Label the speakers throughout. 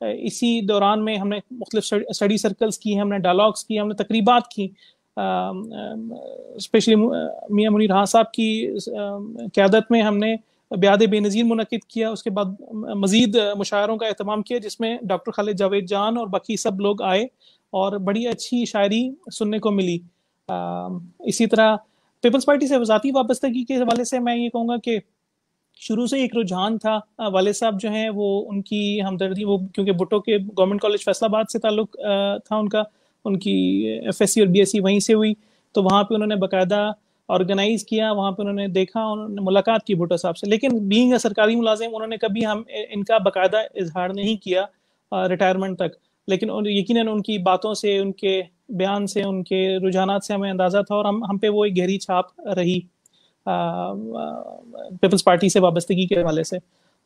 Speaker 1: اسی دوران میں ہم نے مختلف اسٹڈی سرکلز کی، ہم نے ڈائلاگس کی، ہم نے تقریبات کی، اسپیشلی میاں منیر ہاں صاحب کی قیادت میں ہم نے بیاد بے نظیر منعقد کیا. اس کے بعد مزید مشاعروں کا اہتمام کیا جس میں ڈاکٹر خالد جاوید جان اور باقی سب لوگ آئے اور بڑی اچھی شاعری سننے کو ملی. اسی طرح پیپلز پارٹی سے ذاتی وابستگی کے حوالے سے میں یہ کہوں گا کہ شروع سے ایک رجحان تھا. والد صاحب جو ہیں وہ ان کی ہمدردی، وہ کیونکہ بھٹو کے گورنمنٹ کالج فیصل آباد سے تعلق تھا ان کی ایف ایس سی اور بی ایس سی وہیں سے ہوئی، تو وہاں پہ انہوں نے باقاعدہ آرگنائز کیا، وہاں پہ انہوں نے دیکھا، انہوں نے ملاقات کی بھٹو صاحب سے. لیکن بینگ اے سرکاری ملازم انہوں نے کبھی ان کا باقاعدہ اظہار نہیں کیا ریٹائرمنٹ تک. لیکن یقیناً ان کی باتوں سے، ان کے بیان سے، ان کے رجحانات سے ہمیں اندازہ تھا اور ہم پہ وہ ایک گہری چھاپ رہی پیپلز پارٹی سے وابستگی کے حوالے سے.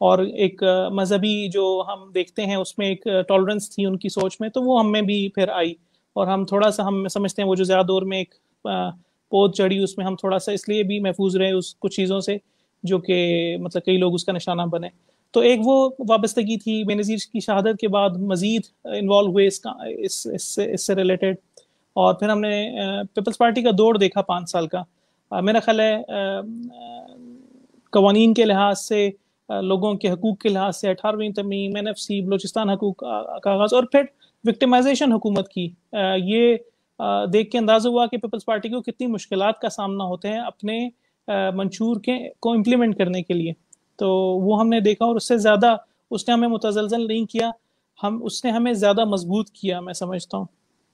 Speaker 1: اور ایک مذہبی جو ہم دیکھتے ہیں اس میں ایک ٹالرنس تھی ان کی سوچ میں، تو وہ ہم میں بھی پھر آئی. اور ہم تھوڑا سا ہم سمجھتے ہیں وہ جو زیادہ دور میں ایک پود چڑھی، اس میں ہم تھوڑا سا اس لیے بھی محفوظ رہے اس کچھ چیزوں سے جو کہ مطلب کئی لوگ اس کا نشانہ بنے. تو ایک وہ وابستگی تھی. بے نظیر کی شہادت کے بعد مزید انوالو ہوئے اس سے ریلیٹڈ. اور پھر ہم نے پیپلز پارٹی کا دور دیکھا 5 سال کا. میرا خیال ہے قوانین کے لحاظ سے، لوگوں کے حقوق کے لحاظ سے 18ویں ترمیم، این ایف سی، بلوچستان حقوق کا آغاز، اور پھر وکٹمائزیشن حکومت کی، یہ دیکھ کے اندازہ ہوا کہ پیپلز پارٹی کو کتنی مشکلات کا سامنا ہوتے ہیں اپنے منشور کو امپلیمنٹ کرنے کے لیے. تو وہ ہم نے دیکھا، اور اس سے زیادہ اس نے ہمیں متزلزل نہیں کیا، اس نے ہمیں زیادہ مضبوط کیا، میں سمجھتا ہوں.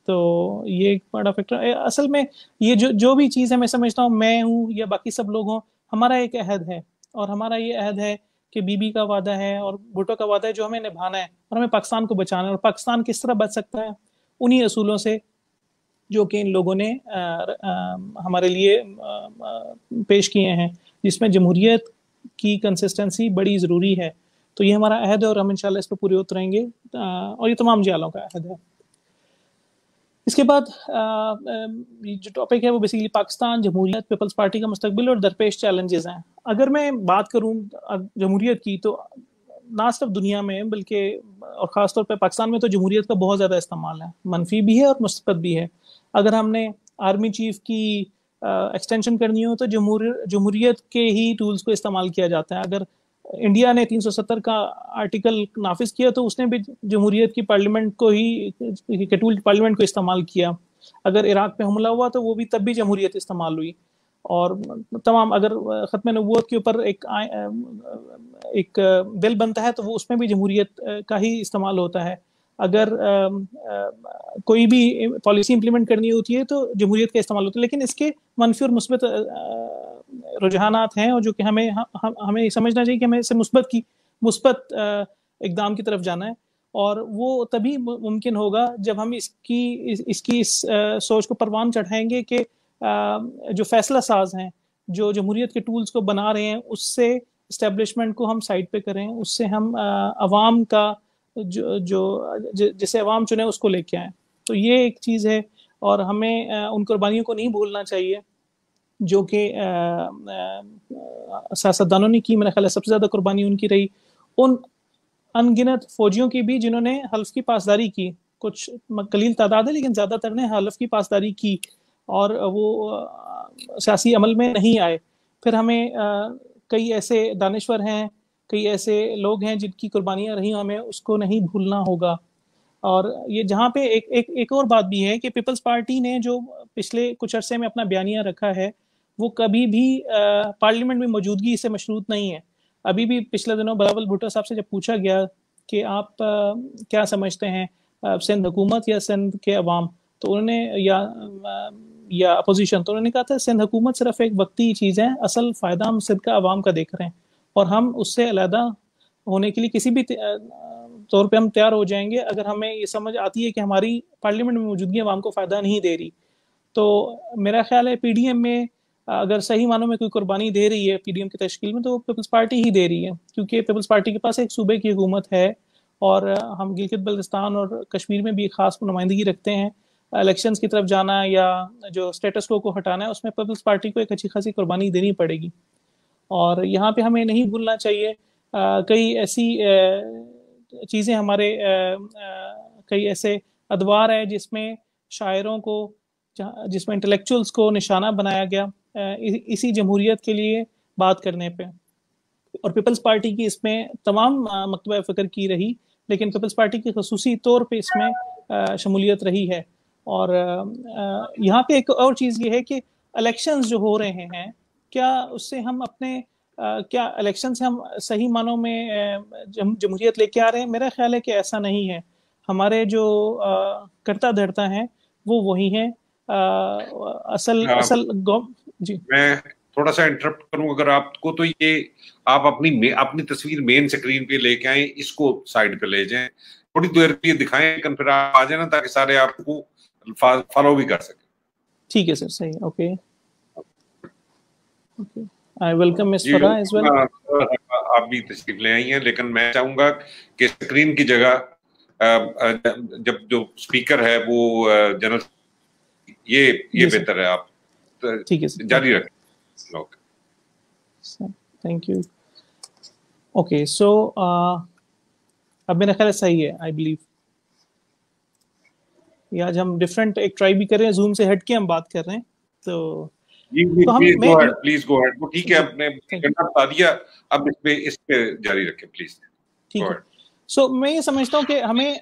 Speaker 1: تو یہ ایک بڑا فیکٹر ہے اصل میں. یہ جو بھی چیز ہے میں سمجھتا ہوں، میں ہوں یا باقی سب لوگ ہوں، ہمارا ایک عہد ہے، اور ہمارا یہ عہد ہے کہ بی بی کا وعدہ ہے اور بھٹو کا وعدہ ہے جو ہمیں نبھانا ہے، اور ہمیں پاکستان کو بچانا ہے. اور پاکستان کس طرح بچ سکتا ہے؟ انہی اصولوں سے جو کہ ان لوگوں نے ہمارے لیے پیش کیے ہیں، جس میں جمہوریت کی کنسسٹنسی بڑی ضروری ہے. تو یہ ہمارا عہد ہے اور ہم انشاءاللہ اس پہ پورے اتریں گے، اور یہ تمام جیالوں کا عہد ہے. اس کے بعد جو ٹاپک ہے وہ بیسیکلی پاکستان، جمہوریت، پیپلز پارٹی کا مستقبل اور درپیش چیلنجز ہیں. اگر میں بات کروں جمہوریت کی، تو نہ صرف دنیا میں بلکہ اور خاص طور پہ پاکستان میں تو جمہوریت کا بہت زیادہ استعمال ہے، منفی بھی ہے اور مثبت بھی ہے. اگر ہم نے آرمی چیف کی ایکسٹینشن کرنی ہو تو جمہوریت کے ہی ٹولز کو استعمال کیا جاتا ہے. اگر انڈیا نے 370 کا آرٹیکل نافذ کیا تو اس نے بھی جمہوریت کی پارلیمنٹ کو ہی ٹول پارلیمنٹ کو استعمال کیا. اگر عراق پہ حملہ ہوا تو وہ بھی تب بھی جمہوریت استعمال ہوئی. اور تمام اگر ختم نبوت کے اوپر ایک بل بنتا ہے تو وہ اس میں بھی جمہوریت کا ہی استعمال ہوتا ہے. اگر کوئی بھی پالیسی امپلیمنٹ کرنی ہوتی ہے تو جمہوریت کا استعمال ہوتا ہے. لیکن اس کے منفی اور مثبت رجحانات ہیں، اور جو کہ ہمیں سمجھنا چاہیے کہ ہمیں اسے مثبت اقدام کی طرف جانا ہے. اور وہ تبھی ممکن ہوگا جب ہم اس کی سوچ کو پروان چڑھائیں گے کہ جو فیصلہ ساز ہیں، جو جمہوریت کے ٹولز کو بنا رہے ہیں، اس سے اسٹیبلشمنٹ کو ہم سائڈ پہ کریں، اس سے ہم عوام کا جسے عوام چنے اس کو لے کے آئیں. تو یہ ایک چیز ہے، اور ہمیں ان قربانیوں کو نہیں بھولنا چاہیے جو کہ سیاستدانوں نے کی. میرا خیال ہے سب سے زیادہ قربانی ان کی رہی، ان ان گنت فوجیوں کی بھی جنہوں نے حلف کی پاسداری کی. کچھ قلیل تعداد ہے لیکن زیادہ تر نے حلف کی پاسداری کی اور وہ سیاسی عمل میں نہیں آئے. پھر ہمیں کئی ایسے دانشور ہیں، کئی ایسے لوگ ہیں جن کی قربانیاں رہی، ہمیں اس کو نہیں بھولنا ہوگا. اور یہ جہاں پہ ایک اور بات بھی ہے کہ پیپلز پارٹی نے جو پچھلے کچھ عرصے میں اپنا بیانیہ رکھا ہے وہ کبھی بھی پارلیمنٹ میں موجودگی سے مشروط نہیں ہے. ابھی بھی پچھلے دنوں بلاول بھٹو صاحب سے جب پوچھا گیا کہ آپ کیا سمجھتے ہیں سندھ حکومت یا سندھ کے عوام، تو انہوں نے یا اپوزیشن، تو انہوں نے کہا تھا سندھ حکومت صرف ایک وقتی چیز ہے، اصل فائدہ ہم سندھ کا عوام کا دیکھ رہے ہیں، اور ہم اس سے علیحدہ ہونے کے لیے کسی بھی طور پہ ہم تیار ہو جائیں گے اگر ہمیں یہ سمجھ آتی ہے کہ ہماری پارلیمنٹ میں موجودگی عوام کو فائدہ نہیں دے رہی. تو میرا خیال ہے پی ڈی ایم میں اگر صحیح معنوں میں کوئی قربانی دے رہی ہے پی ڈی ایم کی تشکیل میں تو پیپلز پارٹی ہی دے رہی ہے، کیونکہ پیپلز پارٹی کے پاس ایک صوبے کی حکومت ہے، اور ہم گلگت بلتستان اور کشمیر میں بھی خاص نمائندگی رکھتے ہیں. الیکشنز کی طرف جانا یا جو اسٹیٹس کو ہٹانا ہے اس میں پیپلز پارٹی کو ایک اچھی خاصی قربانی دینی پڑے گی. اور یہاں پہ ہمیں نہیں بھولنا چاہیے کئی ایسی چیزیں ہمارے کئی ایسے ادوار ہے جس میں شاعروں کو، جس میں انٹلیکچوئلس کو نشانہ بنایا گیا اسی جمہوریت کے لیے بات کرنے پہ. اور پیپلز پارٹی کی اس میں تمام مکتبہ فکر کی رہی، لیکن پیپلز پارٹی کی خصوصی طور پہ اس میں شمولیت رہی ہے. اور یہاں پہ ایک اور چیز یہ ہے کہ الیکشنز جو ہو رہے ہیں، کیا اس سے ہم اپنے کیا الیکشن سے ہم صحیح معنوں میں جمہوریت لے کے آ رہے ہیں؟ میرا خیال ہے کہ ایسا نہیں ہے. ہمارے جو کرتا دھرتا ہیں وہ وہی ہیں. اصل جی
Speaker 2: میں تھوڑا سا انٹرپٹ کروں اگر آپ کو، تو یہ آپ اپنی تصویر مین سکرین پہ لے کے آئیں، اس کو سائڈ پہ لے جائیں، تھوڑی دیر کے لیے دکھائیں، لیکن پھر آپ آ جائیں نا تاکہ سارے آپ کو فالو بھی کر سکیں.
Speaker 1: ٹھیک ہے سر، صحیح. Okay okay. I welcome Ms. Farah as well.
Speaker 2: آپ بھی تشریف لے آئی ہیں، لیکن میں چاہوں گا کہ اسکرین کی جگہ جب جو اسپیکر ہے وہ جنرل، یہ بہتر ہے. آپ
Speaker 1: ٹھیک ہے سر،
Speaker 2: جاری رکھیں.
Speaker 1: Thank you. اوکے سو اب میرا خیال صحیح ہے. آئی بلیو یہ آج ہم ڈفرینٹ ایک ٹرائی بھی کر رہے ہیں، زوم سے ہٹ کے ہم بات کر رہے ہیں. تو
Speaker 2: پلیز گو ہیڈ. ٹھیک ہے، آپ نے بتا دیا، اب اس پہ جاری رکھیں پلیز.
Speaker 1: ٹھیک ہے. سو میں یہ سمجھتا ہوں کہ ہمیں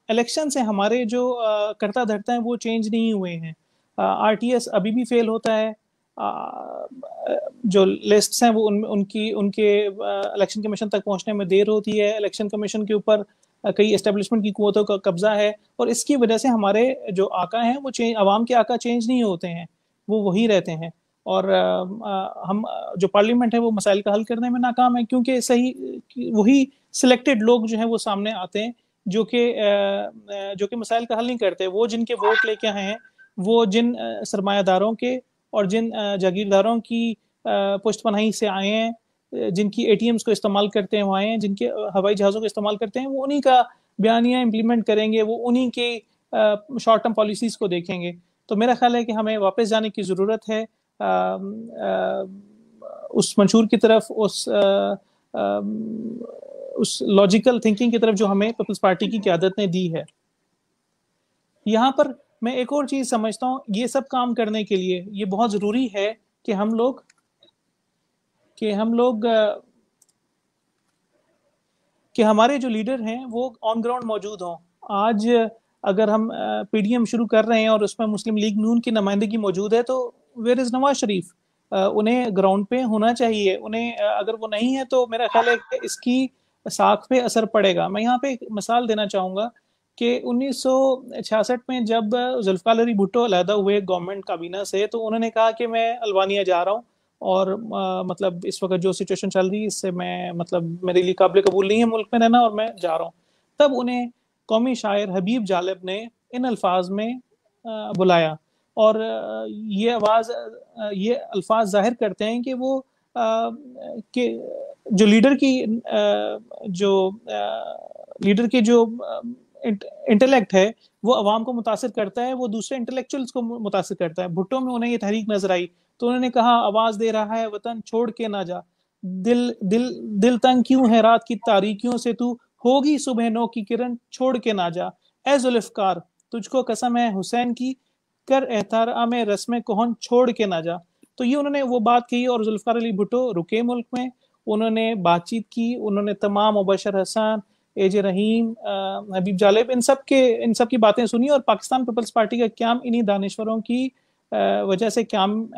Speaker 1: الیکشن سے ہمارے جو کرتا دھرتا ہیں وہ چینج نہیں ہوئے ہیں. آر ٹی ایس ابھی بھی فیل ہوتا ہے. جو لسٹس ہیں وہ ان کے الیکشن کمیشن تک پہنچنے میں دیر ہوتی ہے. الیکشن کمیشن کے اوپر کئی اسٹیبلشمنٹ کی قوتوں کا قبضہ ہے، اور اس کی وجہ سے ہمارے جو آقا ہیں وہ عوام کے آقا چینج نہیں ہوتے ہیں، وہ وہی رہتے ہیں. اور ہم جو پارلیمنٹ ہے وہ مسائل کا حل کرنے میں ناکام ہے، کیونکہ صحیح وہی سلیکٹڈ لوگ جو ہیں وہ سامنے آتے ہیں جو کہ مسائل کا حل نہیں کرتے. وہ جن کے ووٹ لے کے آئے ہیں، وہ جن سرمایہ داروں کے اور جن جاگیرداروں کی پشت پناہی سے آئے ہیں، جن کی اے ٹی ایمز کو استعمال کرتے ہیں وہ آئے ہیں، جن کے ہوائی جہازوں کو استعمال کرتے ہیں، وہ انہی کا بیانیہ امپلیمنٹ کریں گے، وہ انہی کے شارٹ ٹرم پالیسیز کو دیکھیں گے. تو میرا خیال ہے کہ ہمیں واپس جانے کی ضرورت ہے اس منشور کی طرف، اس لاجیکل تھنکنگ کی طرف جو ہمیں پیپلز پارٹی کی قیادت نے دی ہے. یہاں پر میں ایک اور چیز سمجھتا ہوں، یہ سب کام کرنے کے لیے یہ بہت ضروری ہے کہ ہم لوگ کہ ہمارے جو لیڈر ہیں وہ آن گراؤنڈ موجود ہوں. آج اگر ہم پی ڈی ایم شروع کر رہے ہیں اور اس میں مسلم لیگ نون کی نمائندگی موجود ہے، تو ویئر از نواز شریف؟ انہیں گراؤنڈ پہ ہونا چاہیے. انہیں اگر وہ نہیں ہے تو میرا خیال ہے کہ اس کی ساکھ پہ اثر پڑے گا. میں یہاں پہ ایک مثال دینا چاہوں گا کہ 1966 میں جب ذوالفقار علی بھٹو علیحدہ ہوئے گورنمنٹ کابینہ سے، تو انہوں نے کہا کہ میں البانیہ جا رہا ہوں، اور مطلب اس وقت جو سچویشن چل رہی ہے اس سے میں میرے لیے قابل قبول نہیں ہے ملک میں رہنا، اور میں جا رہا ہوں. تب انہیں قومی شاعر حبیب جالب نے ان الفاظ میں بلایا، اور یہ الفاظ ظاہر کرتے ہیں کہ وہ کہ جو لیڈر کی جو انٹلیکٹ ہے وہ عوام کو متاثر کرتا ہے، وہ دوسرے انٹلیکچوئلز کو متاثر کرتا ہے. بھٹو میں انہیں یہ تحریک نظر آئی تو انہوں نے کہا آواز دے رہا ہے وطن چھوڑ کے نہ جا، دل تنگ کیوں ہے رات کی تاریکیوں سے، تو ہوگی صبح نو کی کرن چھوڑ کے نہ جا، اے ذوالفقار تجھ کو قسم ہے حسین کی، کر احترام رسم کہن چھوڑ کے نہ جا. تو یہ انہوں نے وہ بات کہی، اور ذوالفقار علی بھٹو رکے ملک میں. انہوں نے بات چیت کی، انہوں نے تمام مبشر حسن، اے جے رحیم، حبیب جالب، ان سب کی باتیں سنی، اور پاکستان پیپلز پارٹی کا قیام انہی دانشوروں کی وجہ سے قیام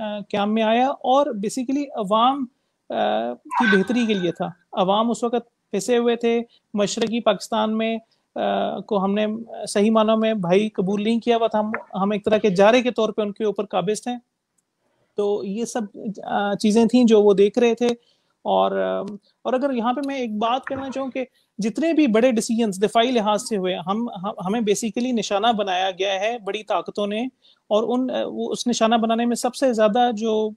Speaker 1: میں آیا، اور بیسیکلی عوام کی بہتری کے لیے تھا. عوام اس وقت پھنسے ہوئے تھے مشرقی پاکستان میں، کو ہم نے صحیح معنوں میں بھائی قبول نہیں کیا ہوا تھا، ہم ایک طرح کے جارے کے طور پہ ان کے اوپر قابض تھے. تو یہ سب چیزیں تھیں جو وہ دیکھ رہے تھے. اور اگر یہاں پہ میں ایک بات کرنا چاہوں کہ جتنے بھی بڑے ڈیسیجنز دفاعی لحاظ سے ہوئے، ہمیں بیسیکلی نشانہ بنایا گیا ہے بڑی طاقتوں نے، اور اس نشانہ بنانے میں سب سے زیادہ جو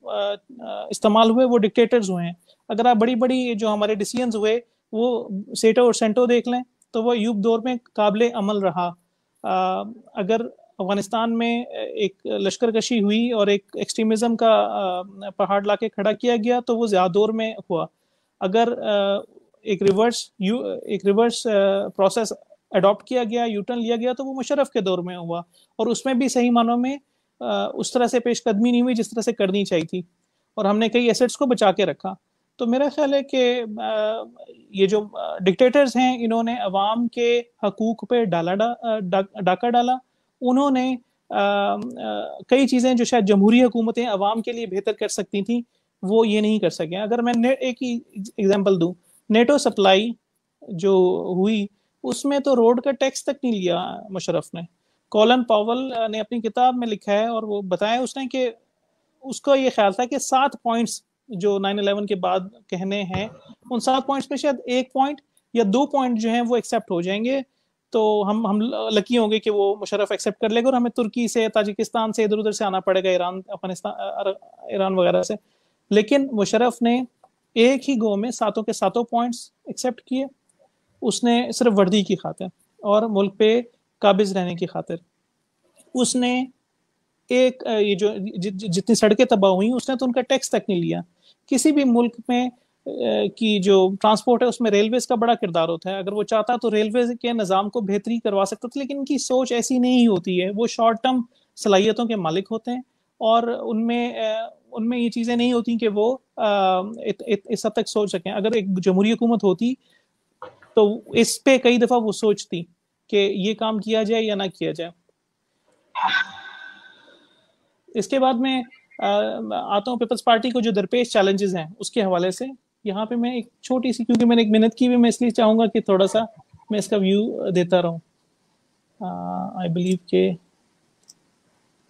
Speaker 1: استعمال ہوئے وہ ڈکٹیٹرز ہوئے ہیں. اگر آپ بڑی جو ہمارے ڈیسیجنز ہوئے وہ سیٹو اور سینٹو دیکھ لیں تو وہ ایوب دور میں قابل عمل رہا. اگر افغانستان میں ایک لشکر کشی ہوئی اور ایک ایکسٹریمزم کا پہاڑ لا کے کھڑا کیا گیا تو وہ زیادہ دور میں ہوا. اگر ایک ریورس پروسیس اڈاپٹ کیا گیا, یو ٹرن لیا گیا, تو وہ مشرف کے دور میں ہوا, اور اس میں بھی صحیح معنوں میں اس طرح سے پیش قدمی نہیں ہوئی جس طرح سے کرنی چاہیے تھی, اور ہم نے کئی ایسٹس کو بچا کے رکھا. تو میرا خیال ہے کہ یہ جو ڈکٹیٹرز ہیں انہوں نے عوام کے حقوق پہ ڈاکہ ڈالا. انہوں نے کئی چیزیں جو شاید جمہوری حکومتیں عوام کے لیے بہتر کر سکتی تھیں وہ یہ نہیں کر سکیں. اگر میں ایک ہی ایگزامپل دوں, نیٹو سپلائی جو ہوئی اس میں تو روڈ کا ٹیکس تک نہیں لیا مشرف نے. کولن پاول نے اپنی کتاب میں لکھا ہے اور وہ بتایا اس نے کہ اس کو یہ خیال تھا کہ 7 پوائنٹس جو 9/11 کے بعد کہنے ہیں ان 7 پوائنٹس میں شاید 1 پوائنٹ یا 2 پوائنٹ جو ہیں وہ ایکسیپٹ ہو جائیں گے, تو ہم لکی ہوں گے کہ وہ مشرف ایکسیپٹ کر لے گا, اور ہمیں ترکی سے, تاجکستان سے, ادھر ادھر سے آنا پڑے گا, ایران, افغانستان, ایران وغیرہ سے. لیکن مشرف نے ایک ہی گو میں 7 کے 7 پوائنٹس ایکسیپٹ کیے. اس نے صرف وردی کی خاطر اور ملک پہ قابض رہنے کی خاطر اس نے ایک یہ جو جتنی سڑکیں تباہ ہوئیں اس نے تو ان کا ٹیکس تک نہیں لیا. کسی بھی ملک میں کی جو ٹرانسپورٹ ہے اس میں ریلویز کا بڑا کردار ہوتا ہے. اگر وہ چاہتا تو ریلویز کے نظام کو بہتری کروا سکتا تھا, لیکن ان کی سوچ ایسی نہیں ہوتی ہے. وہ شارٹ ٹرم صلاحیتوں کے مالک ہوتے ہیں, اور ان میں یہ چیزیں نہیں ہوتی کہ وہ اس حد تک سوچ سکیں. اگر ایک جمہوری حکومت ہوتی تو اس پہ کئی دفعہ وہ سوچتی کہ یہ کام کیا جائے یا نہ کیا جائے. اس کے بعد میں آتا ہوں پیپلز پارٹی کو جو درپیش چیلنجز ہیں اس کے حوالے سے. یہاں پہ میں ایک چھوٹی سی, کیونکہ میں نے 1 منٹ کی بھی, میں اس لیے چاہوں گا کہ تھوڑا سا میں اس کا ویو دیتا رہوں. آئی بلیو کہ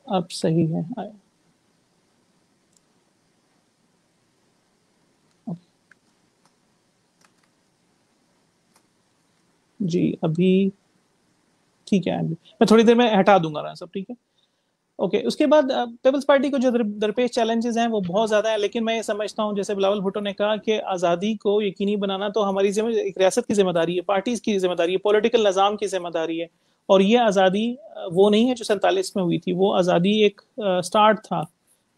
Speaker 1: اب صحیح ہے. جی ابھی ٹھیک ہے, میں تھوڑی دیر میں ہٹا دوں گا سب, ٹھیک ہے, اوکے. اس کے بعد پیپلز پارٹی کو جو درپیش چیلنجز ہیں وہ بہت زیادہ ہیں, لیکن میں یہ سمجھتا ہوں جیسے بلاول بھٹو نے کہا کہ آزادی کو یقینی بنانا تو ہماری ایک ریاست کی ذمہ داری ہے, پارٹیز کی ذمہ داری ہے, پولیٹیکل نظام کی ذمہ داری ہے. اور یہ آزادی وہ نہیں ہے جو 47 میں ہوئی تھی, وہ آزادی ایک سٹارٹ تھا,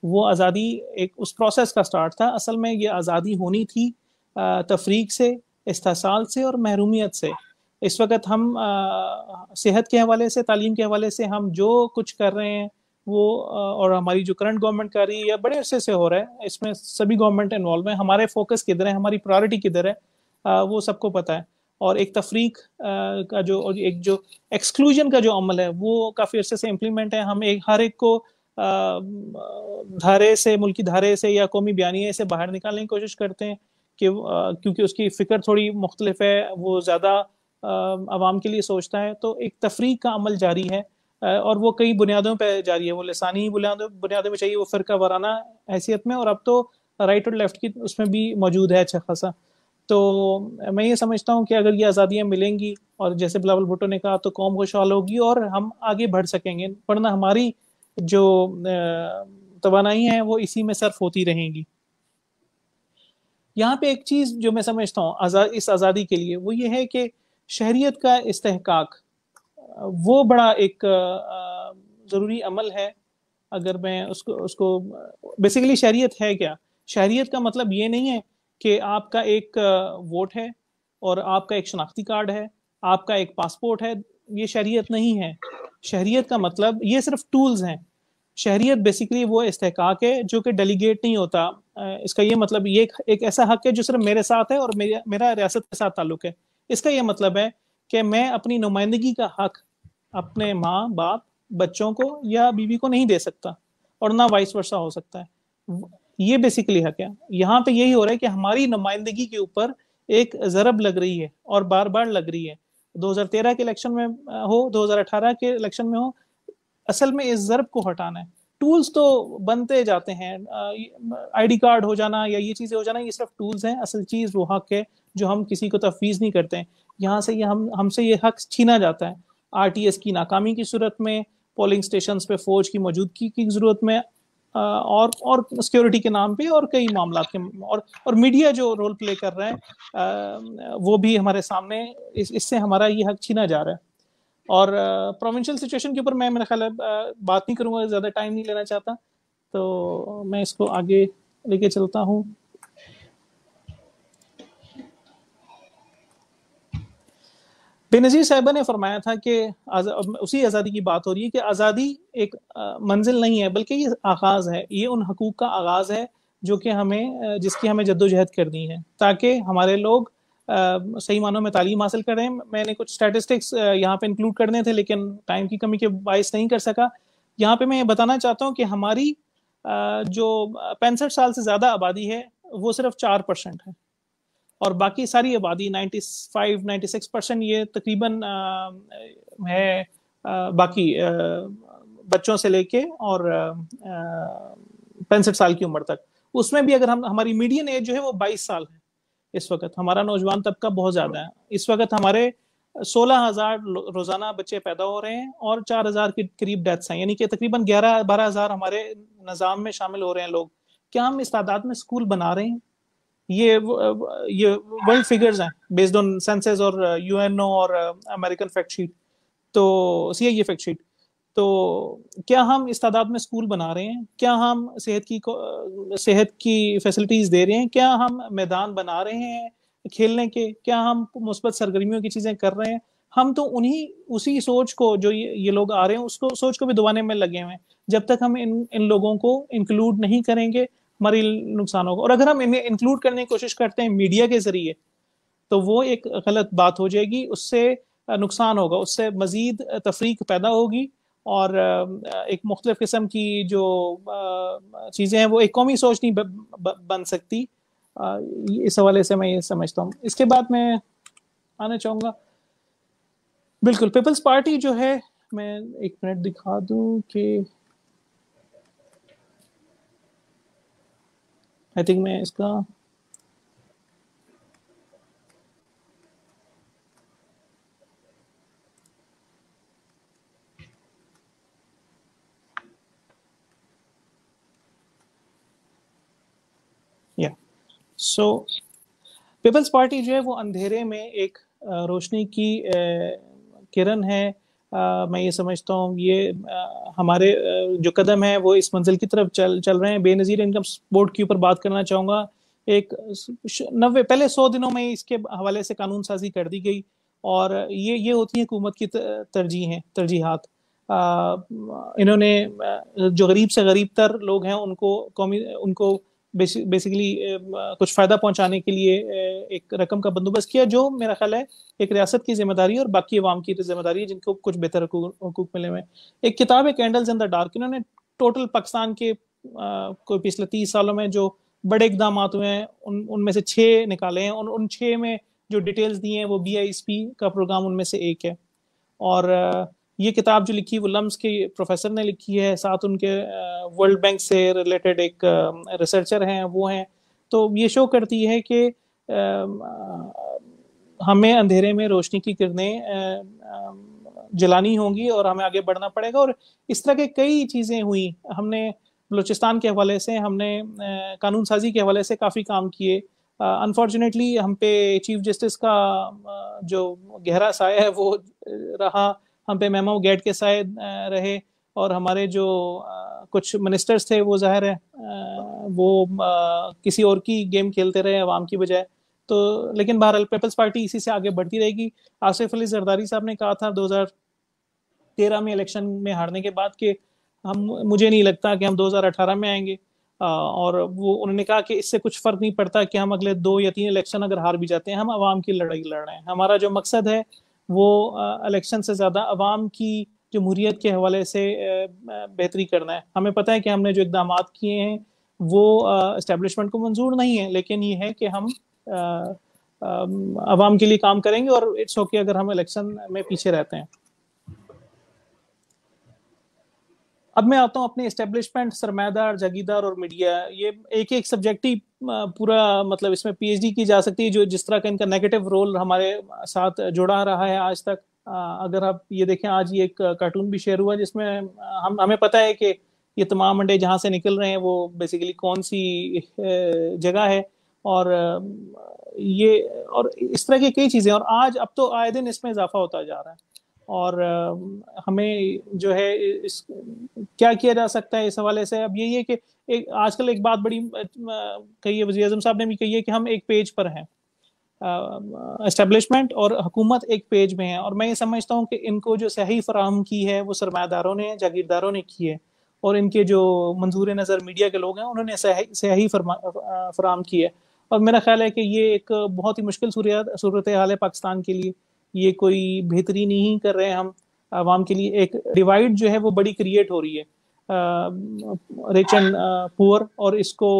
Speaker 1: وہ آزادی ایک اس پروسیس کا سٹارٹ تھا. اصل میں یہ آزادی ہونی تھی تفریق سے, استحصال سے اور محرومیت سے. اس وقت ہم صحت کے حوالے سے, تعلیم کے حوالے سے ہم جو کچھ کر رہے ہیں وہ, اور ہماری جو کرنٹ گورنمنٹ کر رہی ہے یا بڑے عرصے سے ہو رہا ہے, اس میں سبھی گورنمنٹ انوالو ہیں. ہمارے فوکس کدھر ہے, ہماری پرائورٹی کدھر ہے, وہ سب کو پتہ ہے. اور ایک تفریق کا ایک جو ایکسکلوژن کا جو عمل ہے وہ کافی عرصے سے امپلیمنٹ ہے. ہم ہر ایک کو دھارے سے, ملکی دھارے سے یا قومی بیانیے سے باہر نکالنے کی کوشش کرتے ہیں کہ کیونکہ اس کی فکر تھوڑی مختلف ہے, وہ زیادہ عوام کے لیے سوچتا ہے. تو ایک تفریق کا عمل جاری ہے, اور وہ کئی بنیادوں پہ جاری ہے. وہ لسانی بنیادوں پہ چاہیے, وہ فرقہ وارانہ حیثیت میں, اور اب تو رائٹ اور لیفٹ کی اس میں بھی موجود ہے اچھا خاصا. تو میں یہ سمجھتا ہوں کہ اگر یہ آزادیاں ملیں گی اور جیسے بلاول بھٹو نے کہا تو قوم خوشحال ہوگی اور ہم آگے بڑھ سکیں گے, ورنہ ہماری جو توانائی ہیں وہ اسی میں صرف ہوتی رہیں گی. یہاں پہ ایک چیز جو میں سمجھتا ہوں اس آزادی کے لیے وہ یہ ہے کہ شہریت کا استحقاق وہ بڑا ایک ضروری عمل ہے. اگر میں اس کو بیسیکلی شہریت ہے کیا؟ شہریت کا مطلب یہ نہیں ہے کہ آپ کا ایک ووٹ ہے اور آپ کا ایک شناختی کارڈ ہے, آپ کا ایک پاسپورٹ ہے. یہ شہریت نہیں ہے. شہریت کا مطلب یہ صرف ٹولز ہیں. شہریت بیسیکلی وہ استحقاق ہے جو کہ ڈیلیگیٹ نہیں ہوتا. اس کا یہ مطلب یہ ایک ایسا حق ہے جو صرف میرے ساتھ ہے اور میرا ریاست کے ساتھ تعلق ہے. اس کا یہ مطلب ہے کہ میں اپنی نمائندگی کا حق اپنے ماں باپ, بچوں کو یا بیوی کو نہیں دے سکتا, اور نہ وائس ورسا ہو سکتا ہے. یہ بیسیکلی حق ہے. یہاں پہ یہی ہو رہا ہے کہ ہماری نمائندگی کے اوپر ایک ضرب لگ رہی ہے اور بار بار لگ رہی ہے. 2013 کے الیکشن میں ہو, 2018 کے الیکشن میں ہو, اصل میں اس ضرب کو ہٹانا ہے. ٹولز تو بنتے جاتے ہیں, آئی ڈی کارڈ ہو جانا یا یہ چیزیں ہو جانا, یہ صرف ٹولز ہیں. اصل چیز وہ حق ہے جو ہم کسی کو تفویض نہیں کرتے ہیں. یہاں سے ہم سے یہ حق چھینا جاتا ہے. آر ٹی ایس کی ناکامی کی صورت میں, پولنگ سٹیشنز پہ فوج کی موجودگی کی ضرورت میں, اور سیکیورٹی کے نام پہ, اور کئی معاملات کے, اور میڈیا جو رول پلے کر رہا ہے وہ بھی ہمارے سامنے, اس سے ہمارا یہ حق چھینا جا رہا ہے. اور پروونشل سچویشن کے اوپر میں میرا خیال ہے بات نہیں کروں گا, زیادہ ٹائم نہیں لینا چاہتا, تو میں اس کو آگے لے کے چلتا ہوں. بے نظیر صاحبہ نے فرمایا تھا کہ اسی آزادی کی بات ہو رہی ہے کہ آزادی ایک منزل نہیں ہے بلکہ یہ آغاز ہے، یہ ان حقوق کا آغاز ہے جو کہ جس کی ہمیں جدوجہد کرنی ہے تاکہ ہمارے لوگ صحیح معنوں میں تعلیم حاصل کریں. میں نے کچھ اسٹیٹسٹکس یہاں پہ انکلوڈ کرنے تھے لیکن ٹائم کی کمی کے باعث نہیں کر سکا. یہاں پہ میں یہ بتانا چاہتا ہوں کہ ہماری جو 65 سال سے زیادہ آبادی ہے وہ صرف 4% ہے، اور باقی ساری آبادی 95-96% یہ تقریباً ہے باقی بچوں سے لے کے اور 65 سال کی عمر تک. اس میں بھی اگر ہماری میڈین ایج جو ہے وہ 22 سال ہے اس وقت. ہمارا نوجوان طبقہ بہت زیادہ ہے اس وقت. ہمارے 16,000 روزانہ بچے پیدا ہو رہے ہیں اور 4,000 کے قریب ڈیتھس ہیں، یعنی کہ تقریباً 11-12,000 ہمارے نظام میں شامل ہو رہے ہیں لوگ. کیا ہم اس تعداد میں اسکول بنا رہے ہیں؟ یہ ورلڈ فگرز ہیں بیسڈ آن سینسز اور یو این او اور امریکن فیکٹ شیٹ، تو سی آئی اے فیکٹ شیٹ. تو کیا ہم اس تعداد میں اسکول بنا رہے ہیں؟ کیا ہم صحت کی فیسلٹیز دے رہے ہیں؟ کیا ہم میدان بنا رہے ہیں کھیلنے کے؟ کیا ہم مثبت سرگرمیوں کی چیزیں کر رہے ہیں؟ ہم تو اسی سوچ کو جو یہ لوگ آ رہے ہیں اس کو سوچ کو بھی دبانے میں لگے ہوئے ہیں. جب تک ہم ان لوگوں کو انکلوڈ نہیں کریں گے ہماری نقصان ہوگا. اور اگر ہم انہیں انکلوڈ کرنے کی کوشش کرتے ہیں میڈیا کے ذریعے تو وہ ایک غلط بات ہو جائے گی، اس سے نقصان ہوگا، اس سے مزید تفریق پیدا ہوگی اور ایک مختلف قسم کی جو چیزیں ہیں وہ ایک قومی سوچ نہیں بن سکتی. اس حوالے سے میں یہ سمجھتا ہوں. اس کے بعد میں آنا چاہوں گا بالکل پیپلز پارٹی جو ہے، میں ایک منٹ دکھا دوں کہ آئی تھنک میں اس کا پیپلز پارٹی جو ہے وہ اندھیرے میں ایک روشنی کی کرن ہے. میں یہ سمجھتا ہوں یہ ہمارے جو قدم ہیں وہ اس منزل کی طرف چل رہے ہیں. بے نظیر انکم بورڈ کے اوپر بات کرنا چاہوں گا. ایک پہلے 100 دنوں میں اس کے حوالے سے قانون سازی کر دی گئی اور یہ ہوتی ہے حکومت کی ترجیحات. انہوں نے جو غریب سے غریب تر لوگ ہیں ان کو بیسیکلی کچھ فائدہ پہنچانے کے لیے ایک رقم کا بندوبست کیا جو میرا خیال ہے ایک ریاست کی ذمہ داری ہے اور باقی عوام کی ذمہ داری ہے جن کو کچھ بہتر حقوق ملے ہوئے ہیں. ایک کتاب ہے کینڈلز ان دا ڈارک. انہوں نے ٹوٹل پاکستان کے کوئی پچھلے 30 سالوں میں جو بڑے اقدامات ہوئے ہیں ان میں سے 6 نکالے ہیں. ان 6 میں جو ڈیٹیلز دی ہیں وہ BISP کا پروگرام ان میں سے ایک ہے. اور یہ کتاب جو لکھی وہ لمز کے پروفیسر نے لکھی ہے، ساتھ ان کے ورلڈ بینک سے ریلیٹڈ ایک ریسرچر ہیں وہ ہیں. تو یہ شو کرتی ہے کہ ہمیں اندھیرے میں روشنی کی کرنیں جلانی ہوں گی اور ہمیں آگے بڑھنا پڑے گا. اور اس طرح کے کئی چیزیں ہوئی. ہم نے بلوچستان کے حوالے سے، ہم نے قانون سازی کے حوالے سے کافی کام کیے. انفارچونیٹلی ہم پہ چیف جسٹس کا جو گہرا سایہ ہے وہ رہا، ہم پہ میمو گیٹ کے سائے رہے اور ہمارے جو کچھ منسٹرز تھے وہ ظاہر ہے وہ کسی اور کی گیم کھیلتے رہے عوام کی بجائے. تو لیکن بہرحال پیپلز پارٹی اسی سے آگے بڑھتی رہے گی. آصف علی زرداری صاحب نے کہا تھا 2013 میں الیکشن میں ہارنے کے بعد کہ مجھے نہیں لگتا کہ ہم 2018 میں آئیں گے، اور وہ انہوں نے کہا کہ اس سے کچھ فرق نہیں پڑتا کہ ہم اگلے 2 یا 3 الیکشن اگر ہار بھی جاتے ہیں، ہم عوام کی لڑائی لڑ رہے ہیں. ہمارا جو مقصد ہے وہ الیکشن سے زیادہ عوام کی جمہوریت کے حوالے سے بہتری کرنا ہے. ہمیں پتہ ہے کہ ہم نے جو اقدامات کیے ہیں وہ اسٹیبلشمنٹ کو منظور نہیں ہے، لیکن یہ ہے کہ ہم عوام کے لیے کام کریں گے اور اٹس اوکے اگر ہم الیکشن میں پیچھے رہتے ہیں. اب میں آتا ہوں اپنے اسٹیبلشمنٹ، سرمایہ دار، جاگیردار اور میڈیا. یہ ایک سبجیکٹ ہی پورا مطلب اس میں PhD کی جا سکتی ہے جو جس طرح کا ان کا نیگیٹو رول ہمارے ساتھ جڑا رہا ہے آج تک. اگر آپ یہ دیکھیں آج یہ ایک کارٹون بھی شیئر ہوا جس میں ہمیں پتہ ہے کہ یہ تمام انڈے جہاں سے نکل رہے ہیں وہ بیسیکلی کون سی جگہ ہے اور اس طرح کی کئی چیزیں. اور آج اب تو آئے دن اس میں اضافہ ہوتا جا رہا ہے اور ہمیں جو ہے کیا کیا جا سکتا ہے اس حوالے سے. اب یہی ہے کہ آج کل ایک بات بڑی کہی ہے، وزیر اعظم صاحب نے بھی کہی ہے کہ ہم ایک پیج پر ہیں اسٹیبلشمنٹ اور حکومت ایک پیج میں ہے. اور میں یہ سمجھتا ہوں کہ ان کو جو صحیح فراہم کی ہے وہ سرمایہ داروں نے, جاگیرداروں نے کی ہے, اور ان کے جو منظور نظر میڈیا کے لوگ ہیں انہوں نے صحیح فراہم کی ہے. اور میرا خیال ہے کہ یہ ایک بہت ہی مشکل صورتحال ہے پاکستان کے لیے. یہ کوئی بہتری نہیں کر رہے ہم عوام کے لیے. ایک ڈیوائڈ جو ہے وہ بڑی کریٹ ہو رہی ہے, ریچ اینڈ پور, اور اس کو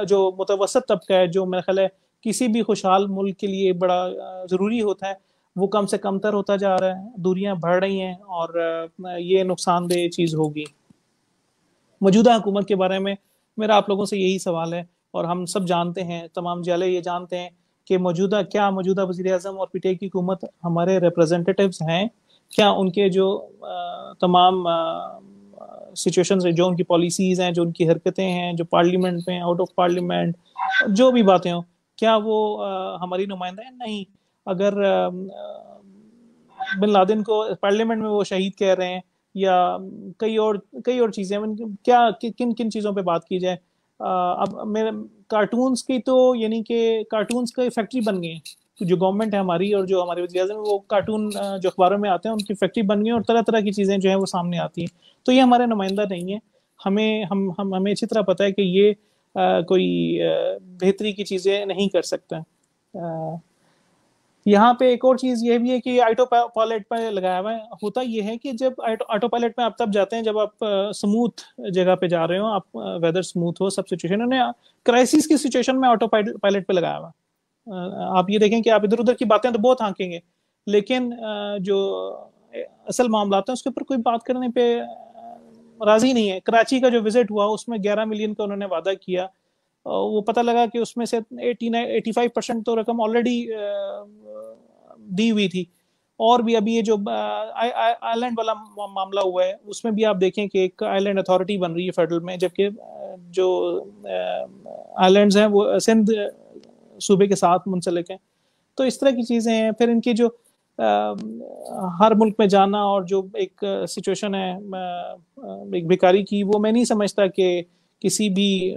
Speaker 1: جو متوسط طبقہ ہے, جو میرا خیال ہے کسی بھی خوشحال ملک کے لیے بڑا ضروری ہوتا ہے, وہ کم سے کم تر ہوتا جا رہا ہے. دوریاں بڑھ رہی ہیں اور یہ نقصان دہ چیز ہوگی. موجودہ حکومت کے بارے میں میرا آپ لوگوں سے یہی سوال ہے, اور ہم سب جانتے ہیں, تمام جالے یہ جانتے ہیں کہ موجودہ وزیر اعظم اور پی ٹی آئی کی حکومت ہمارے ریپرزینٹیٹیوز ہیں کیا؟ ان کے جو تمام سچویشنز ہیں, جو ان کی پالیسیز ہیں, جو ان کی حرکتیں ہیں, جو پارلیمنٹ میں, آؤٹ آف پارلیمنٹ جو بھی باتیں ہوں, کیا وہ ہماری نمائندہ ہیں؟ نہیں. اگر بن لادن کو پارلیمنٹ میں وہ شہید کہہ رہے ہیں, یا کئی اور چیزیں, کیا کن چیزوں پہ بات کی جائے؟ اب میرے کارٹونز کی تو یعنی کہ کارٹونز کا فیکٹری بن گئی ہے جو گورنمنٹ ہے ہماری, اور جو ہمارے وزیر اعظم وہ کارٹون جو اخباروں میں آتے ہیں ان کی فیکٹری بن گئی ہیں, اور طرح طرح کی چیزیں جو ہیں وہ سامنے آتی ہیں. تو یہ ہمارے نمائندہ نہیں ہے. ہمیں اچھی طرح پتہ ہے کہ یہ کوئی بہتری کی چیزیں نہیں کر سکتا. یہاں پہ ایک اور چیز یہ بھی ہے کہ آٹو پائلٹ پہ لگایا ہوا ہے. ہوتا یہ ہے کہ جب آٹو پائلٹ میں آپ تب جاتے ہیں جب آپ سموتھ جگہ پہ جا رہے ہو, آپ ویدر سموتھ ہو, سب سچویشن. انہوں نے کرائسس کی سچویشن میں آٹو پائلٹ پہ لگایا ہوا. آپ یہ دیکھیں کہ آپ ادھر ادھر کی باتیں تو بہت ہانکیں گے, لیکن جو اصل معاملات ہیں اس کے اوپر کوئی بات کرنے پہ راضی نہیں ہے. کراچی کا جو وزٹ ہوا اس میں 11 ملین کا انہوں نے وعدہ کیا, وہ پتہ لگا کہ اس میں سے 85% تو رقم آلریڈی دی ہوئی تھی. اور بھی ابھی یہ جو آئی لینڈ والا معاملہ ہوا ہے اس میں بھی آپ دیکھیں کہ ایک آئی لینڈ اتھارٹی بن رہی ہے فیڈرل میں, جبکہ جو آئی لینڈز ہیں وہ سندھ صوبے کے ساتھ منسلک ہیں. تو اس طرح کی چیزیں ہیں. پھر ان کی جو ہر ملک میں جانا اور جو ایک سچویشن ہے ایک بیکاری کی, وہ میں نہیں سمجھتا کہ کسی بھی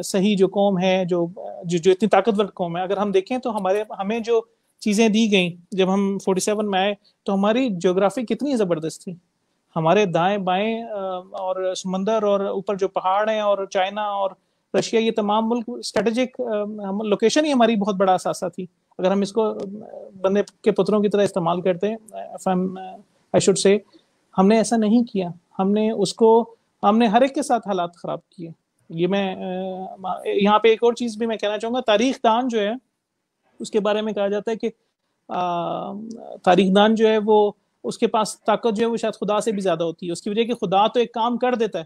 Speaker 1: صحیح جو قوم ہے, جو اتنی طاقتور قوم ہے, اگر ہم دیکھیں تو ہمیں جو چیزیں دی گئیں جب ہم 47 میں آئے تو ہماری جغرافی کتنی زبردست تھی. ہمارے دائیں بائیں اور سمندر, اور اوپر جو پہاڑ ہیں, اور چائنا اور رشیا, یہ تمام ملک اسٹریٹجک لوکیشن ہی ہماری بہت بڑا اثاثہ تھی. اگر ہم اس کو بندے کے پتروں کی طرح استعمال کرتے ہیں, I should say, ہم نے ایسا نہیں کیا. ہم نے ہر ایک کے ساتھ حالات خراب کیے. یہ میں یہاں پہ ایک اور چیز بھی میں کہنا چاہوں گا. تاریخ دان جو ہے اس کے بارے میں کہا جاتا ہے کہ تاریخ دان جو ہے وہ اس کے پاس طاقت جو ہے وہ شاید خدا سے بھی زیادہ ہوتی ہے. اس کی وجہ کہ خدا تو ایک کام کر دیتا ہے,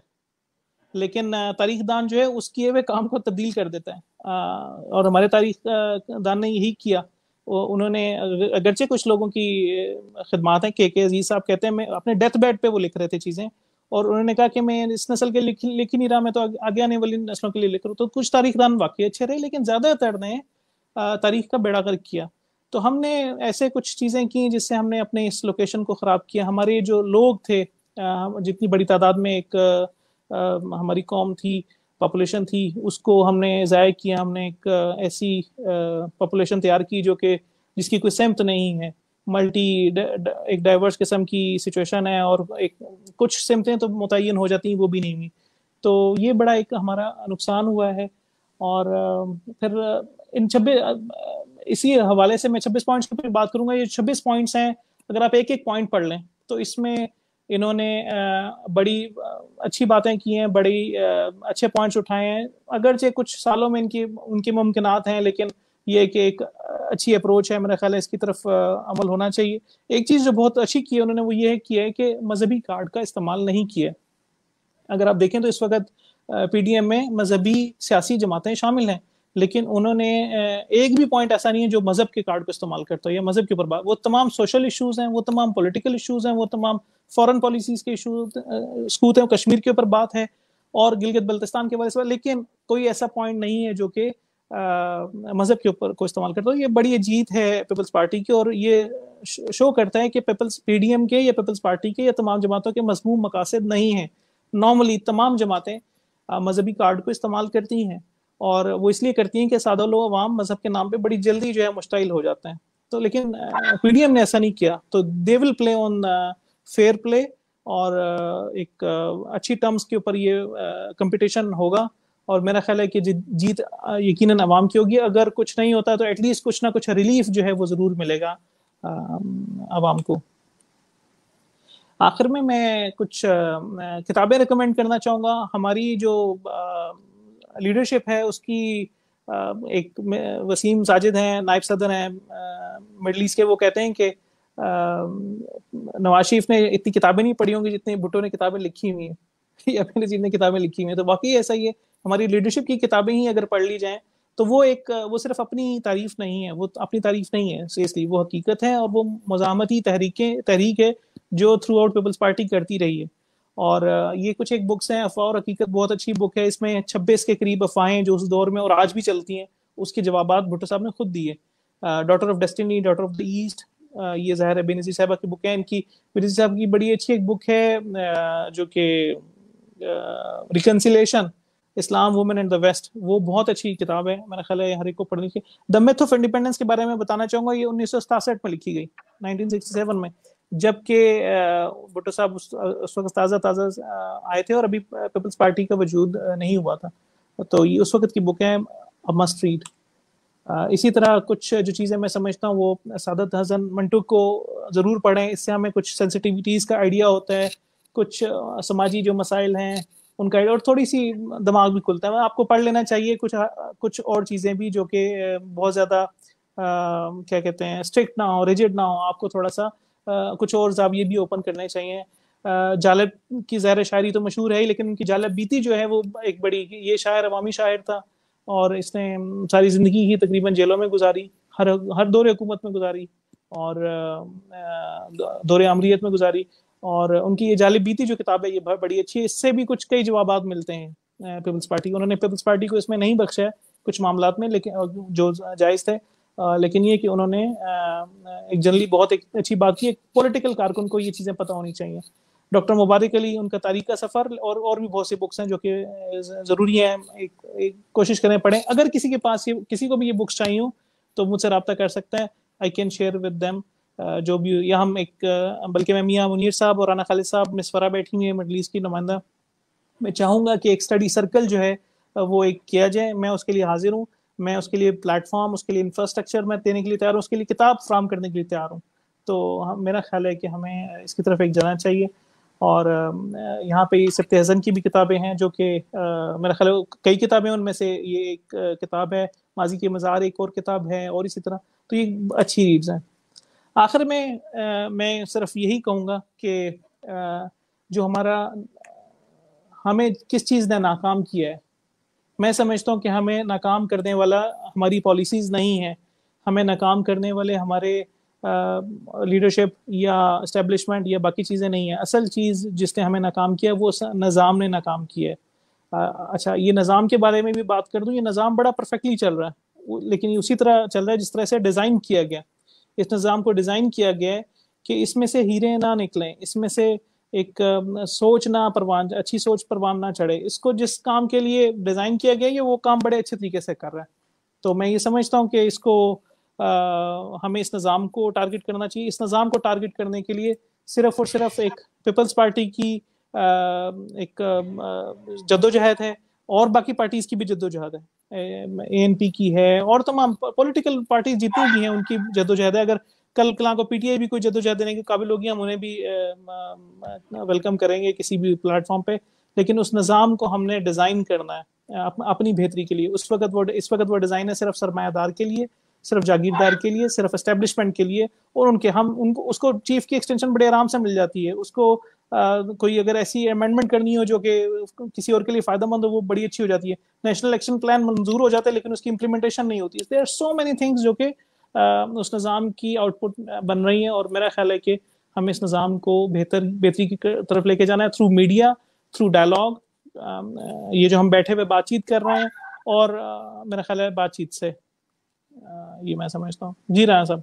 Speaker 1: لیکن تاریخ دان جو ہے اس کیے ہوئے کام کو تبدیل کر دیتا ہے. اور ہمارے تاریخ دان نے یہی کیا. انہوں نے اگرچہ کچھ لوگوں کی خدمات ہیں, کے عزیز صاحب کہتے ہیں میں اپنے ڈیتھ بیڈ پہ وہ لکھ رہے تھے چیزیں, اور انہوں نے کہا کہ میں اس نسل کے لکھ ہی نہیں رہا, میں تو آگے آنے والی نسلوں کے لیے لکھ رہا ہوں. تو کچھ تاریخ دان واقعی اچھے رہے, لیکن زیادہ تر نے تاریخ کا بیڑا غرق کیا. تو ہم نے ایسے کچھ چیزیں کی جس سے ہم نے اپنے اس لوکیشن کو خراب کیا. ہمارے جو لوگ تھے, جتنی بڑی تعداد میں ایک ہماری قوم تھی, پاپولیشن تھی, اس کو ہم نے ضائع کیا. ہم نے ایک ایسی پاپولیشن تیار کی جو کہ جس کی کوئی سمت نہیں ہے, ایک ڈائیورس قسم کی سچویشن ہے, اور کچھ سمتیں تو متعین ہو جاتی ہیں, وہ بھی نہیں ہوئی. تو یہ بڑا ایک ہمارا نقصان ہوا ہے. اور پھر اسی حوالے سے میں 26 پوائنٹس کی بات کروں گا. یہ 26 پوائنٹس ہیں, اگر آپ ایک ایک پوائنٹ پڑھ لیں تو اس میں انہوں نے بڑی اچھی باتیں کی ہیں, بڑی اچھے پوائنٹس اٹھائے ہیں. اگرچہ کچھ سالوں میں ان کے ممکنات ہیں, لیکن یہ کہ ایک اچھی اپروچ ہے. میرا خیال ہے اس کی طرف عمل ہونا چاہیے. ایک چیز جو بہت اچھی کی ہے انہوں نے وہ یہ کیا ہے کہ مذہبی کارڈ کا استعمال نہیں کیا. اگر آپ دیکھیں تو اس وقت پی ڈی ایم میں مذہبی سیاسی جماعتیں شامل ہیں, لیکن انہوں نے ایک بھی پوائنٹ ایسا نہیں ہے جو مذہب کے کارڈ کو استعمال کرتا ہے یا مذہب کے اوپر بات. وہ تمام سوشل ایشوز ہیں, وہ تمام پولیٹیکل ایشوز ہیں, وہ تمام فورن پالیسیز کے ایشوز سکوت ہیں, کشمیر کے اوپر بات ہے اور گلگت بلتستان کے بارے میں, لیکن کوئی ایسا پوائنٹ نہیں ہے جو کہ مذہب کے اوپر کو استعمال کرتا ہے. یہ بڑی جیت ہے پیپلز پارٹی کی, اور یہ شو کرتا ہے کہ پی ڈی ایم کے یا پیپلز پارٹی کے یا تمام جماعتوں کے مذموم مقاصد نہیں ہیں. نارملی تمام جماعتیں مذہبی کارڈ کو استعمال کرتی ہیں, اور وہ اس لیے کرتی ہیں کہ سادہ لوگ عوام مذہب کے نام پہ بڑی جلدی جو ہے مشتعل ہو جاتے ہیں. تو لیکن پی ڈی ایم نے ایسا نہیں کیا, تو دے ول پلے آن فیئر پلے, اور ایک اچھی ٹرمز کے اوپر یہ کمپٹیشن ہوگا, اور میرا خیال ہے کہ جیت یقیناً عوام کی ہوگی. اگر کچھ نہیں ہوتا تو ایٹ لیسٹ کچھ نہ کچھ ریلیف جو ہے وہ ضرور ملے گا عوام کو. آخر میں کچھ کتابیں ریکمینڈ کرنا چاہوں گا. ہماری جو لیڈرشپ ہے اس کی ایک وسیم ساجد ہیں, نائب صدر ہیں مڈل ایسٹ کے, وہ کہتے ہیں کہ نواز شریف نے اتنی کتابیں نہیں پڑھی ہوں گی جتنی بھٹو نے کتابیں لکھی ہوئی ہیں, یا بے نظیر نے کتابیں لکھی ہوئی ہیں. تو واقعی ایسا ہی ہے, ہماری لیڈرشپ کی کتابیں ہی اگر پڑھ لی جائیں تو وہ صرف اپنی تعریف نہیں ہے, وہ اپنی تعریف نہیں ہے سیریسلی, وہ حقیقت ہے, اور وہ مزاحمتی تحریک ہے جو تھرو آؤٹ پیپلز پارٹی کرتی رہی ہے. اور یہ کچھ ایک بکس ہیں, افواہ اور حقیقت بہت اچھی بک ہے, اس میں 26 کے قریب افواہیں جو اس دور میں اور آج بھی چلتی ہیں اس کے جوابات بھٹو صاحب نے خود دیے. Daughter of destiny, daughter of the East, یہ ظاہر ہے بے نظیر صاحبہ کی بک ہے. ان کی بے نظیر صاحب کی بڑی اچھی ایک بک ہے جو کہ reconciliation Islam women and the West, وہ بہت اچھی کتاب ہے, میرا خیال ہے ہر ایک کو پڑھنی چاہیے. دا میتھ آف انڈیپینڈنس کے بارے میں بتانا چاہوں گا, یہ 1967 میں لکھی گئی, 1967 میں, جبکہ بھٹو صاحب اس وقت تازہ آئے تھے اور ابھی پیپلز پارٹی کا وجود نہیں ہوا تھا. تو یہ اس وقت کی بک ہے, مسٹ ریڈ. اسی طرح کچھ جو چیزیں میں سمجھتا ہوں وہ سعادت حسن منٹو کو ضرور پڑھیں, اس سے ہمیں کچھ سینسٹیوٹیز کا آئیڈیا ہوتا ہے, کچھ سماجی جو مسائل ہیں ان کا, اور تھوڑی سی دماغ بھی کھلتا ہے. آپ کو پڑھ لینا چاہیے کچھ اور چیزیں بھی جو کہ بہت زیادہ کیا کہتے ہیں اسٹرکٹ نہ ہو, ریجڈ نہ ہو, آپ کو تھوڑا سا کچھ اور زاویے بھی اوپن کرنے چاہیے. جالب کی زہر شاعری تو مشہور ہے ہی, لیکن ان کی جالب بیتی جو ہے وہ ایک بڑی, یہ شاعر عوامی شاعر تھا اور اس نے ساری زندگی ہی تقریباً جیلوں میں گزاری, ہر دور حکومت میں گزاری اور دور امریت میں گزاری, اور ان کی یہ جالب بیتی جو کتاب ہے یہ بڑی اچھی ہے. اس سے بھی کئی جوابات ملتے ہیں پیپلز پارٹی کو. انہوں نے پیپلز پارٹی کو اس میں نہیں بخشا ہے کچھ معاملات میں, لیکن جو جائز تھے, لیکن یہ کہ انہوں نے ایک جنرلی بہت ایک اچھی بات کی. ایک پولیٹیکل کارکن کو یہ چیزیں پتہ ہونی چاہیے. ڈاکٹر مبارک علی, ان کا تاریخ کا سفر, اور بھی بہت سی بکس ہیں جو کہ ضروری ہیں, ایک کوشش کریں پڑھیں. اگر کسی کے پاس کسی کو بھی یہ بکس چاہیے ہوں تو مجھ سے رابطہ کر سکتے ہیں, I can share with them. جو بھی یہاں ہم بلکہ میں میاں منیر صاحب اور رانا خالد صاحب مسورہ بیٹھی ہوئی ہیں مڈل ایسٹ کی نمائندہ, میں چاہوں گا کہ ایک اسٹڈی سرکل جو ہے وہ ایک کیا جائے. میں اس کے لیے حاضر ہوں, میں اس کے لیے پلیٹ فارم, اس کے لیے انفراسٹرکچر میں دینے کے لیے تیار ہوں, اس کے لیے کتاب فراہم کرنے کے لیے تیار ہوں. تو میرا خیال ہے کہ ہمیں اس کی طرف ایک جانا چاہیے. اور یہاں پہ سبت حسن کی بھی کتابیں ہیں جو کہ میرا خیال ہے کئی کتابیں, ان میں سے یہ ایک کتاب ہے, ماضی کے مزار ایک اور کتاب ہے, اور اسی طرح, تو یہ اچھی ریڈز ہیں. آخر میں صرف یہی کہوں گا کہ جو ہمیں کس چیز نے ناکام کیا ہے, میں سمجھتا ہوں کہ ہمیں ناکام کرنے والا ہماری پالیسیز نہیں ہے, ہمیں ناکام کرنے والے ہمارے لیڈرشپ یا اسٹیبلشمنٹ یا باقی چیزیں نہیں ہیں. اصل چیز جس نے ہمیں ناکام کیا وہ نظام نے ناکام کیا ہے. اچھا, یہ نظام کے بارے میں بھی بات کر دوں. یہ نظام بڑا پرفیکٹلی چل رہا ہے, لیکن یہ اسی طرح چل رہا ہے جس طرح سے ڈیزائن کیا گیا. اس نظام کو ڈیزائن کیا گیا ہے کہ اس میں سے ہیرے نہ نکلیں, اس میں سے ایک سوچ نہ پروان, اچھی سوچ پروان نہ چڑھے. اس کو جس کام کے لیے ڈیزائن کیا گیا ہے وہ کام بڑے اچھے طریقے سے کر رہا ہے. تو میں یہ سمجھتا ہوں کہ اس کو ہمیں اس نظام کو ٹارگٹ کرنا چاہیے. اس نظام کو ٹارگٹ کرنے کے لیے صرف اور صرف ایک پیپلز پارٹی کی ایک جدوجہد ہے, اور باقی پارٹیز کی بھی جدوجہد ہے, اے این پی کی ہے, اور تمام پولیٹیکل پارٹیز جتنی بھی ہیں ان کی جدوجہد ہے. اگر کل کلاں کو پی ٹی آئی بھی کوئی جدوجہد دینے کے قابل ہوگی, ہم انہیں بھی ویلکم کریں گے کسی بھی پلیٹ فارم پہ. لیکن اس نظام کو ہم نے ڈیزائن کرنا ہے اپنی بہتری کے لیے. اس وقت وہ ڈیزائن ہے صرف سرمایہ دار کے لیے, صرف جاگیردار کے لیے, صرف اسٹیبلشمنٹ کے لیے, اور ان کو اس کو چیف کی ایکسٹینشن بڑے آرام سے مل جاتی ہے. اس کو کوئی اگر ایسی امینڈمنٹ کرنی ہو جو کہ کسی اور کے لیے فائدہ مند ہو, وہ بڑی اچھی ہو جاتی ہے. نیشنل ایکشن پلان منظور ہو جاتا ہے لیکن اس کی امپلیمنٹیشن نہیں ہوتی. There are so many things جو کہ اس نظام کی آؤٹ پٹ بن رہی ہیں, اور میرا خیال ہے کہ ہمیں اس نظام کو بہتری کی طرف لے کے جانا ہے تھرو میڈیا, تھرو ڈائلاگ. یہ جو ہم بیٹھے ہوئے بات چیت کر رہے ہیں, اور میرا خیال ہے بات چیت سے یہ میں سمجھتا ہوں. جی رانا صاحب.